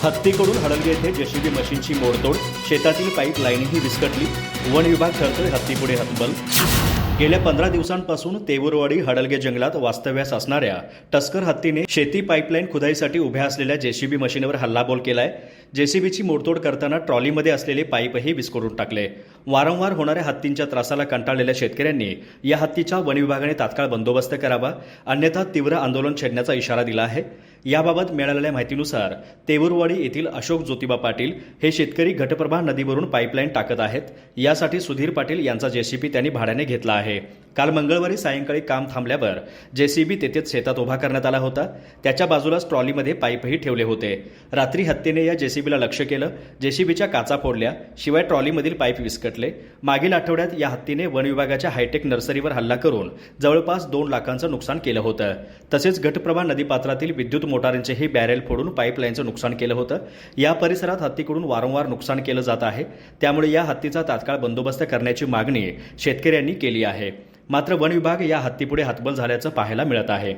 हत्तीकडून हडलगे येथे जेसीबी मशीनची मोडतोड, शेतातील पाईप लाईनही विस्कटली. वन विभाग ठरतोय हत्तीपुढे हतबल. गेल्या 15 दिवसांपासून तेवुरवाडी हडलगे जंगलात वास्तव्यास असणाऱ्या टस्कर हत्तीने शेती पाईपलाईन खुदाईसाठी उभ्या असलेल्या जेसीबी मशीनवर हल्लाबोल केलाय. जेसीबीची मोडतोड करताना ट्रॉलीमध्ये असलेले पाईपही विस्कटून टाकले. वारंवार होणाऱ्या हत्तींच्या त्रासाला कंटाळलेल्या शेतकऱ्यांनी या हत्तीचा वन विभागाने तात्काळ बंदोबस्त करावा, अन्यथा तीव्र आंदोलन छेडण्याचा इशारा दिला आहे. याबाबत मिळालेल्या माहितीनुसार तेवुरवाडी येथील अशोक ज्योतिबा पाटील हे शेतकरी घटप्रभा नदीवरून पाईपलाईन टाकत आहेत. यासाठी सुधीर पाटील यांचा जेसीबी त्यांनी भाड्याने घेतला आहे. काल मंगळवारी सायंकाळी काम थांबल्यावर जेसीबी तेथेच शेतात उभा करण्यात आला होता. त्याच्या बाजूलाच ट्रॉलीमध्ये पाईपही ठेवले होते. रात्री हत्तीने या जेसीबीला लक्ष्य केलं. जेसीबीच्या काचा फोडल्या, शिवाय ट्रॉलीमधील पाईप विस्कटले. मागील आठवड्यात या हत्तीने वन विभागाच्या हायटेक नर्सरीवर हल्ला करून जवळपास 2 लाखांचं नुकसान केलं होतं. तसेच घटप्रभा नदीपात्रातील विद्युत मोटारींचेही बॅरेल फोडून पाईपलाईनचं नुकसान केलं होतं. या परिसरात हत्तीकडून वारंवार नुकसान केलं जात आहे. त्यामुळे या हत्तीचा तात्काळ बंदोबस्त करण्याची मागणी शेतकऱ्यांनी केली आहे. मात्र वन विभाग या हत्तीपुढे हतबल झाल्याचं पाहायला मिळत आहे.